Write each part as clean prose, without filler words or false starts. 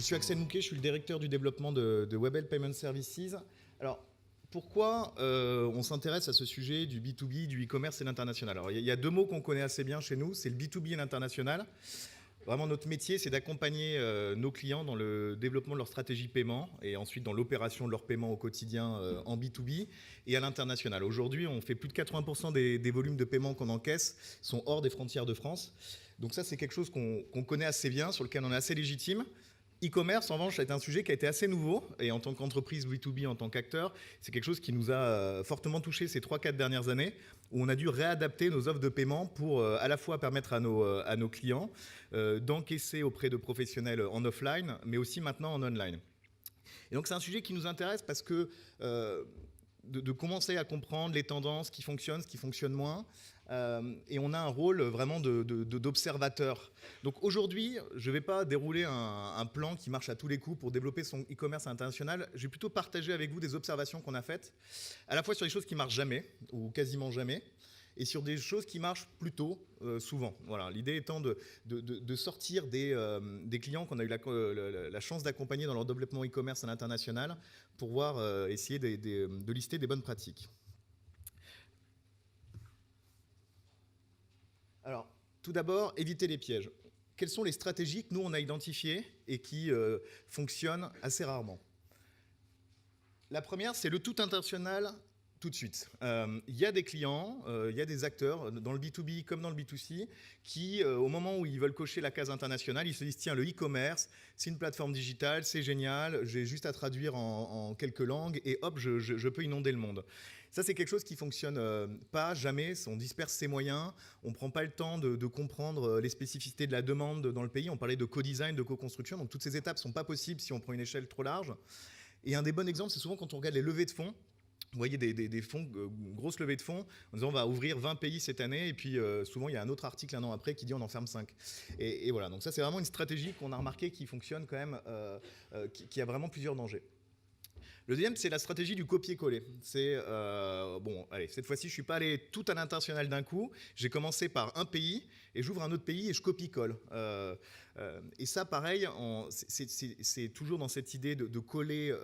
suis Axel Mouquet, je suis le directeur du développement de Webhelp Payment Services. Alors, pourquoi on s'intéresse à ce sujet du B2B, du e-commerce et l'international? Alors, il y a deux mots qu'on connaît assez bien chez nous, c'est le B2B et l'international. Vraiment, notre métier, c'est d'accompagner nos clients dans le développement de leur stratégie paiement et ensuite dans l'opération de leur paiement au quotidien en B2B et à l'international. Aujourd'hui, on fait plus de 80% des volumes de paiement qu'on encaisse sont hors des frontières de France. Donc ça, c'est quelque chose qu'on connaît assez bien, sur lequel on est assez légitime. E-commerce, en revanche, c'est un sujet qui a été assez nouveau. Et en tant qu'entreprise B2B, en tant qu'acteur, c'est quelque chose qui nous a fortement touché ces 3-4 dernières années, où on a dû réadapter nos offres de paiement pour à la fois permettre à nos clients d'encaisser auprès de professionnels en offline, mais aussi maintenant en online. Et donc c'est un sujet qui nous intéresse parce que de commencer à comprendre les tendances, ce qui fonctionne moins, et on a un rôle vraiment d'observateur. Donc aujourd'hui, je ne vais pas dérouler un plan qui marche à tous les coups pour développer son e-commerce international. Je vais plutôt partager avec vous des observations qu'on a faites, à la fois sur des choses qui marchent jamais, ou quasiment jamais, et sur des choses qui marchent plutôt souvent. Voilà, l'idée étant de sortir des clients qu'on a eu la chance d'accompagner dans leur développement e-commerce à l'international pour voir essayer de lister des bonnes pratiques. Alors, tout d'abord, éviter les pièges. Quelles sont les stratégies que nous, on a identifiées et qui fonctionnent assez rarement? La première, c'est le tout international tout de suite. Il y a des clients, il y a des acteurs, dans le B2B comme dans le B2C, qui, au moment où ils veulent cocher la case internationale, ils se disent, tiens, le e-commerce, c'est une plateforme digitale, c'est génial, j'ai juste à traduire en quelques langues, et hop, je peux inonder le monde. Ça, c'est quelque chose qui ne fonctionne pas, jamais. On disperse ses moyens, on ne prend pas le temps de comprendre les spécificités de la demande dans le pays. On parlait de co-design, de co-construction, donc toutes ces étapes ne sont pas possibles si on prend une échelle trop large. Et un des bons exemples, c'est souvent quand on regarde les levées de fonds. Vous voyez des fonds, grosses levées de fonds, en disant on va ouvrir 20 pays cette année, et puis souvent il y a un autre article un an après qui dit on en ferme 5. Et voilà, donc ça c'est vraiment une stratégie qu'on a remarqué qui fonctionne quand même, qui a vraiment plusieurs dangers. Le deuxième, c'est la stratégie du copier-coller. C'est, bon, allez, cette fois-ci, je ne suis pas allé tout à l'international d'un coup. J'ai commencé par un pays, et j'ouvre un autre pays, et je copie-colle. Et ça, pareil, c'est toujours dans cette idée de coller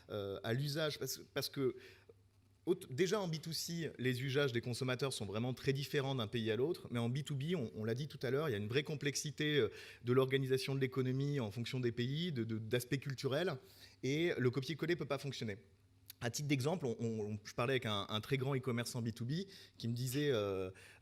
à l'usage, parce que déjà en B2C, les usages des consommateurs sont vraiment très différents d'un pays à l'autre, mais en B2B, on l'a dit tout à l'heure, il y a une vraie complexité de l'organisation de l'économie en fonction des pays, d'aspects culturels, et le copier-coller ne peut pas fonctionner. À titre d'exemple, je parlais avec un très grand e-commerçant B2B qui me disait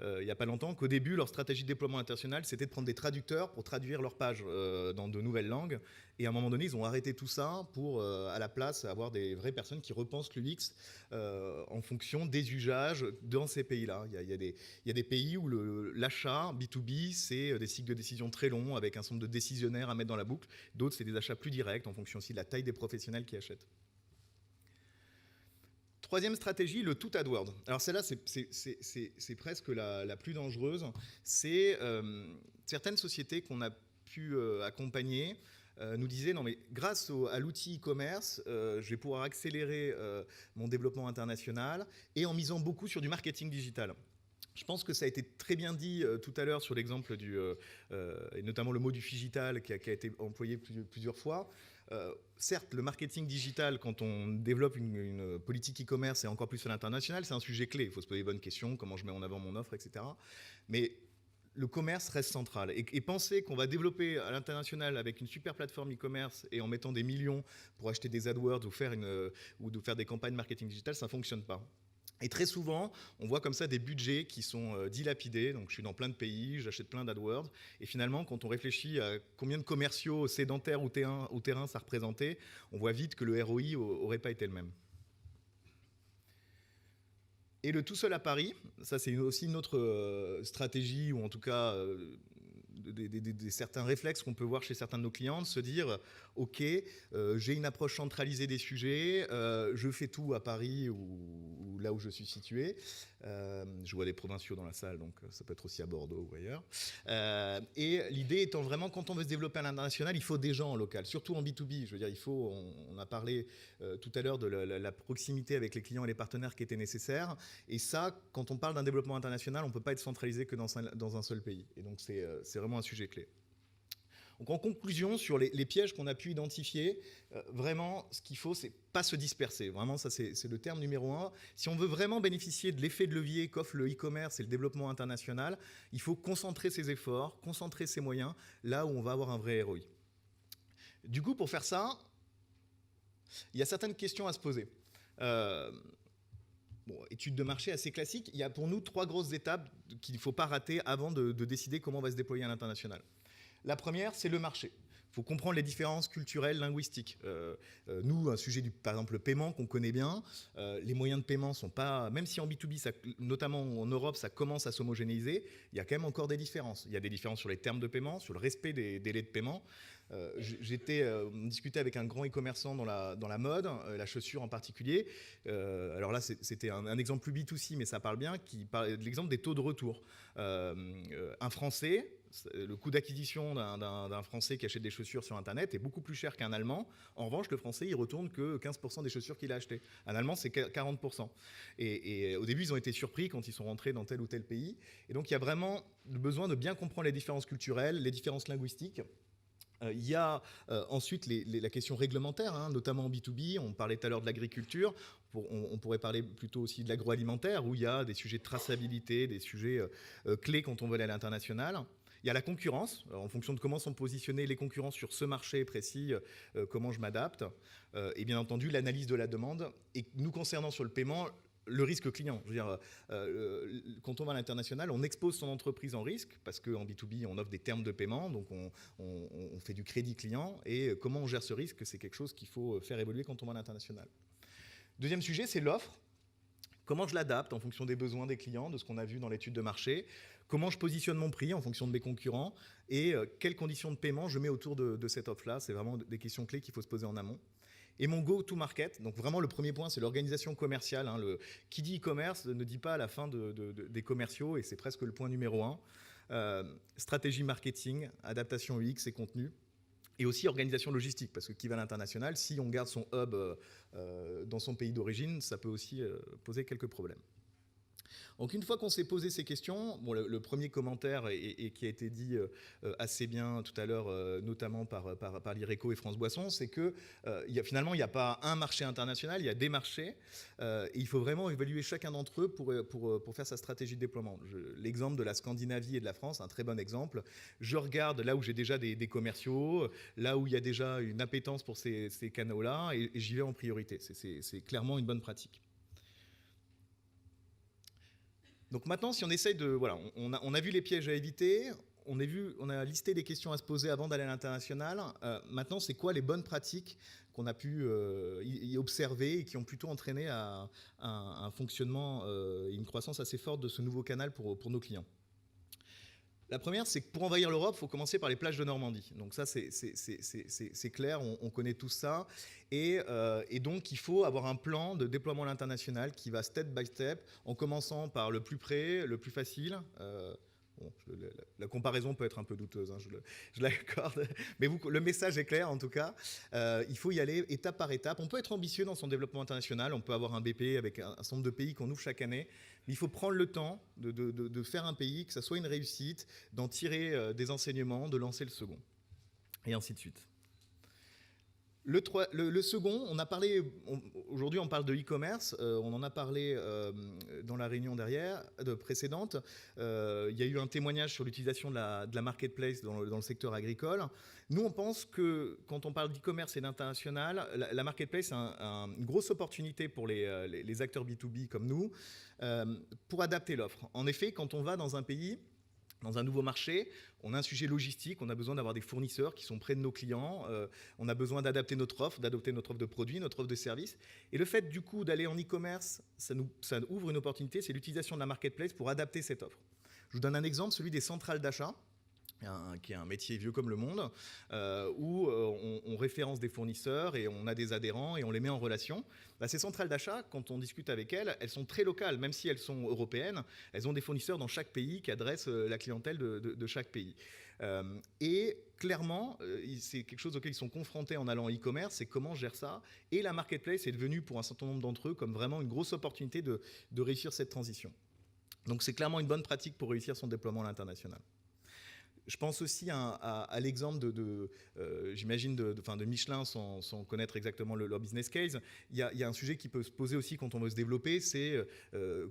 il n'y a pas longtemps qu'au début, leur stratégie de déploiement international, c'était de prendre des traducteurs pour traduire leurs pages dans de nouvelles langues. Et à un moment donné, ils ont arrêté tout ça pour, à la place, avoir des vraies personnes qui repensent l'UX en fonction des usages dans ces pays-là. Il y a des pays où l'achat B2B, c'est des cycles de décision très longs avec un certain nombre de décisionnaires à mettre dans la boucle. D'autres, c'est des achats plus directs en fonction aussi de la taille des professionnels qui achètent. Troisième stratégie, le tout AdWords. Alors celle-là, c'est presque la plus dangereuse. C'est certaines sociétés qu'on a pu accompagner nous disaient, non mais grâce à l'outil e-commerce, je vais pouvoir accélérer mon développement international et en misant beaucoup sur du marketing digital. Je pense que ça a été très bien dit tout à l'heure sur l'exemple et notamment le mot du phygital qui a été employé plusieurs fois. Certes, le marketing digital, quand on développe une politique e-commerce et encore plus à l'international, c'est un sujet clé. Il faut se poser les bonnes questions, comment je mets en avant mon offre, etc. Mais le commerce reste central. Et penser qu'on va développer à l'international avec une super plateforme e-commerce et en mettant des millions pour acheter des AdWords ou de faire des campagnes marketing digital, ça ne fonctionne pas. Et très souvent, on voit comme ça des budgets qui sont dilapidés. Donc, je suis dans plein de pays, j'achète plein d'AdWords. Et finalement, quand on réfléchit à combien de commerciaux sédentaires ou terrain ça représentait, on voit vite que le ROI n'aurait pas été le même. Et le tout seul à Paris, ça c'est aussi une autre stratégie, ou en tout cas certains réflexes qu'on peut voir chez certains de nos clients, de se dire ok, j'ai une approche centralisée des sujets, je fais tout à Paris ou là où je suis situé. Je vois des provinciaux dans la salle, donc ça peut être aussi à Bordeaux ou ailleurs. Et l'idée étant vraiment, quand on veut se développer à l'international, il faut des gens en local, surtout en B2B. Je veux dire, on a parlé tout à l'heure de la proximité avec les clients et les partenaires qui était nécessaire. Et ça, quand on parle d'un développement international, on ne peut pas être centralisé que dans un seul pays. Et donc, c'est vraiment un sujet clé. Donc en conclusion, sur les pièges qu'on a pu identifier, vraiment, ce qu'il faut, c'est pas se disperser. Vraiment, ça, c'est le terme numéro 1. Si on veut vraiment bénéficier de l'effet de levier qu'offre le e-commerce et le développement international, il faut concentrer ses efforts, concentrer ses moyens là où on va avoir un vrai ROI. Du coup, pour faire ça, il y a certaines questions à se poser. Étude de marché assez classique. Il y a pour nous 3 grosses étapes qu'il ne faut pas rater avant de décider comment on va se déployer à l'international. La première, c'est le marché. Il faut comprendre les différences culturelles, linguistiques. Nous, un sujet par exemple, le paiement qu'on connaît bien, les moyens de paiement sont pas, même si en B2B, notamment en Europe, ça commence à s'homogénéiser, il y a quand même encore des différences. Il y a des différences sur les termes de paiement, sur le respect des délais de paiement. On discutait avec un grand e-commerçant dans la mode, la chaussure en particulier. Alors là, c'était un exemple plus B2C, mais ça parle bien, qui parle de l'exemple des taux de retour. Un Français, le coût d'acquisition d'un Français qui achète des chaussures sur Internet est beaucoup plus cher qu'un Allemand. En revanche, le Français, il retourne que 15% des chaussures qu'il a achetées. Un Allemand, c'est 40%. Et au début, ils ont été surpris quand ils sont rentrés dans tel ou tel pays. Et donc, il y a vraiment le besoin de bien comprendre les différences culturelles, les différences linguistiques. Il y a ensuite la question réglementaire, hein, notamment en B2B. On parlait tout à l'heure de l'agriculture. On pourrait parler plutôt aussi de l'agroalimentaire, où il y a des sujets de traçabilité, des sujets clés quand on veut aller à l'international. Il y a la concurrence, en fonction de comment sont positionnés les concurrents sur ce marché précis, comment je m'adapte. Et bien entendu, l'analyse de la demande. Et nous concernant sur le paiement, le risque client. Je veux dire, quand on va à l'international, on expose son entreprise en risque, parce qu'en B2B, on offre des termes de paiement, donc on fait du crédit client. Et comment on gère ce risque, c'est quelque chose qu'il faut faire évoluer quand on va à l'international. Deuxième sujet, c'est l'offre. Comment je l'adapte en fonction des besoins des clients, de ce qu'on a vu dans l'étude de marché. Comment je positionne mon prix en fonction de mes concurrents. Et quelles conditions de paiement je mets autour de cette offre-là. C'est vraiment des questions clés qu'il faut se poser en amont. Et mon go-to-market, donc vraiment le premier point, c'est l'organisation commerciale. Hein. Qui dit e-commerce ne dit pas à la fin des commerciaux, et c'est presque le point numéro 1. Stratégie marketing, adaptation UX et contenu. Et aussi organisation logistique, parce que qui va à l'international, si on garde son hub dans son pays d'origine, ça peut aussi poser quelques problèmes. Donc une fois qu'on s'est posé ces questions, bon, le premier commentaire et qui a été dit assez bien tout à l'heure, notamment par l'IRECO et France Boisson, c'est que finalement il n'y a pas un marché international, il y a des marchés et il faut vraiment évaluer chacun d'entre eux pour faire sa stratégie de déploiement. L'exemple de la Scandinavie et de la France, un très bon exemple. Je regarde là où j'ai déjà des commerciaux, là où il y a déjà une appétence pour ces canaux-là et j'y vais en priorité. C'est clairement une bonne pratique. Donc maintenant, si on essaye de... Voilà, on a vu les pièges à éviter, on a listé des questions à se poser avant d'aller à l'international. Maintenant, c'est quoi les bonnes pratiques qu'on a pu y observer et qui ont plutôt entraîné à un fonctionnement et une croissance assez forte de ce nouveau canal pour nos clients. La première, c'est que pour envahir l'Europe, il faut commencer par les plages de Normandie. Donc ça, c'est clair, on connaît tout ça. Et donc, il faut avoir un plan de déploiement à l'international qui va step by step, en commençant par le plus près, le plus facile. Bon, la comparaison peut être un peu douteuse, hein, je l'accorde. Mais le message est clair, en tout cas. Il faut y aller étape par étape. On peut être ambitieux dans son développement international. On peut avoir un BP avec un certain nombre de pays qu'on ouvre chaque année. Mais il faut prendre le temps de faire un pays, que ça soit une réussite, d'en tirer des enseignements, de lancer le second. Et ainsi de suite. Le second, on a parlé, aujourd'hui on parle de e-commerce, on en a parlé dans la réunion précédente. Il y a eu un témoignage sur l'utilisation de la marketplace dans le secteur agricole. Nous, on pense que quand on parle d'e-commerce et d'international, la marketplace est une grosse opportunité pour les acteurs B2B comme nous pour adapter l'offre. En effet, quand on va dans un pays, dans un nouveau marché, on a un sujet logistique, on a besoin d'avoir des fournisseurs qui sont près de nos clients, on a besoin d'adapter notre offre, d'adopter notre offre de produits, notre offre de services. Et le fait du coup d'aller en e-commerce, ça ouvre une opportunité, c'est l'utilisation de la marketplace pour adapter cette offre. Je vous donne un exemple, celui des centrales d'achat, qui est un métier vieux comme le monde, où on référence des fournisseurs et on a des adhérents et on les met en relation. Ces centrales d'achat, quand on discute avec elles, elles sont très locales, même si elles sont européennes. Elles ont des fournisseurs dans chaque pays qui adressent la clientèle de chaque pays. Et clairement, c'est quelque chose auquel ils sont confrontés en allant en e-commerce, c'est comment je gère ça. Et la marketplace est devenue pour un certain nombre d'entre eux comme vraiment une grosse opportunité de réussir cette transition. Donc c'est clairement une bonne pratique pour réussir son déploiement à l'international. Je pense aussi à l'exemple j'imagine, de Michelin, sans connaître exactement leur business case. Il y a un sujet qui peut se poser aussi quand on veut se développer, c'est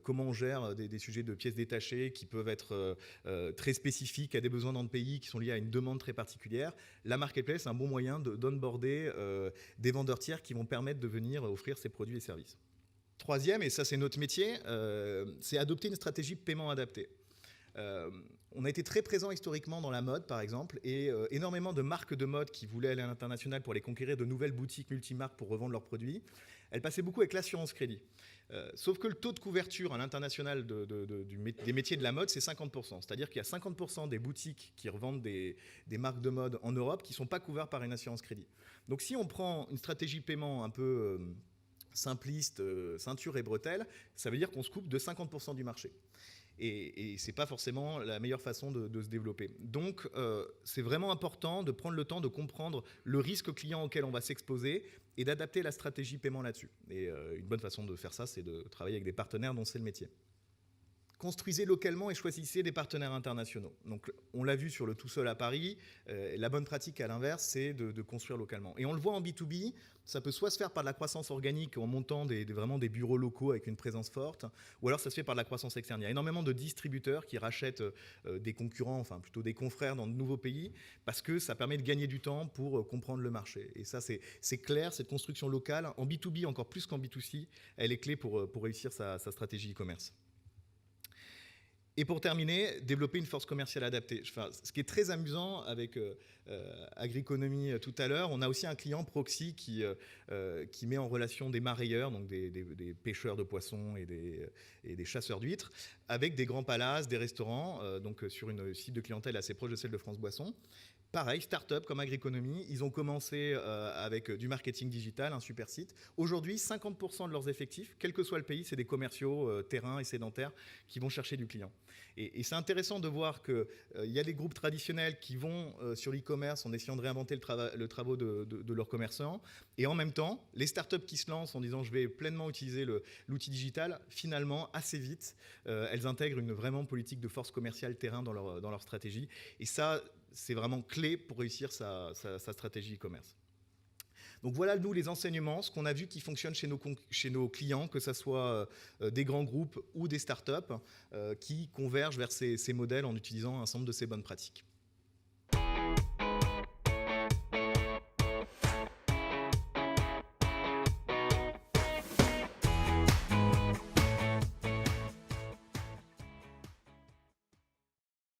comment on gère des sujets de pièces détachées qui peuvent être très spécifiques à des besoins dans le pays, qui sont liés à une demande très particulière. La marketplace est un bon moyen d'onboarder des vendeurs tiers qui vont permettre de venir offrir ces produits et services. Troisième, et ça c'est notre métier, c'est adopter une stratégie de paiement adaptée. On a été très présent historiquement dans la mode, par exemple, et énormément de marques de mode qui voulaient aller à l'international pour aller conquérir de nouvelles boutiques multimarques pour revendre leurs produits, elles passaient beaucoup avec l'assurance crédit. Sauf que le taux de couverture à l'international des métiers de la mode, c'est 50%. C'est-à-dire qu'il y a 50% des boutiques qui revendent des marques de mode en Europe qui ne sont pas couvertes par une assurance crédit. Donc si on prend une stratégie de paiement un peu simpliste, ceinture et bretelles, ça veut dire qu'on se coupe de 50% du marché. Et ce n'est pas forcément la meilleure façon de se développer. Donc, c'est vraiment important de prendre le temps de comprendre le risque client auquel on va s'exposer et d'adapter la stratégie paiement là-dessus. Et une bonne façon de faire ça, c'est de travailler avec des partenaires dont c'est le métier. Construisez localement et choisissez des partenaires internationaux. Donc, on l'a vu sur le tout seul à Paris. La bonne pratique, à l'inverse, c'est de construire localement. Et on le voit en B2B, ça peut soit se faire par de la croissance organique en montant vraiment des bureaux locaux avec une présence forte, ou alors ça se fait par de la croissance externe. Il y a énormément de distributeurs qui rachètent des concurrents, enfin plutôt des confrères dans de nouveaux pays, parce que ça permet de gagner du temps pour comprendre le marché. Et ça, c'est clair, cette construction locale, en B2B encore plus qu'en B2C, elle est clé pour réussir sa stratégie e-commerce. Et pour terminer, développer une force commerciale adaptée. Enfin, ce qui est très amusant avec Agriconomie tout à l'heure, on a aussi un client proxy qui met en relation des marailleurs, donc des pêcheurs de poissons et des chasseurs d'huîtres, avec des grands palaces, des restaurants, donc sur une cible de clientèle assez proche de celle de France Boisson. Pareil, start-up comme Agriconomie, ils ont commencé avec du marketing digital, un super site. Aujourd'hui, 50% de leurs effectifs, quel que soit le pays, c'est des commerciaux terrains et sédentaires qui vont chercher du client. Et c'est intéressant de voir qu'il y a des groupes traditionnels qui vont sur l'e-commerce en essayant de réinventer le travail de leurs commerçants. Et en même temps, les start-up qui se lancent en disant je vais pleinement utiliser l'outil digital, finalement, assez vite, elles intègrent une vraiment politique de force commerciale terrain dans leur stratégie. Et ça, c'est vraiment clé pour réussir sa stratégie e-commerce. Donc voilà, nous, les enseignements, ce qu'on a vu qui fonctionne chez nos clients, que ce soit des grands groupes ou des startups, qui convergent vers ces modèles en utilisant un ensemble de ces bonnes pratiques.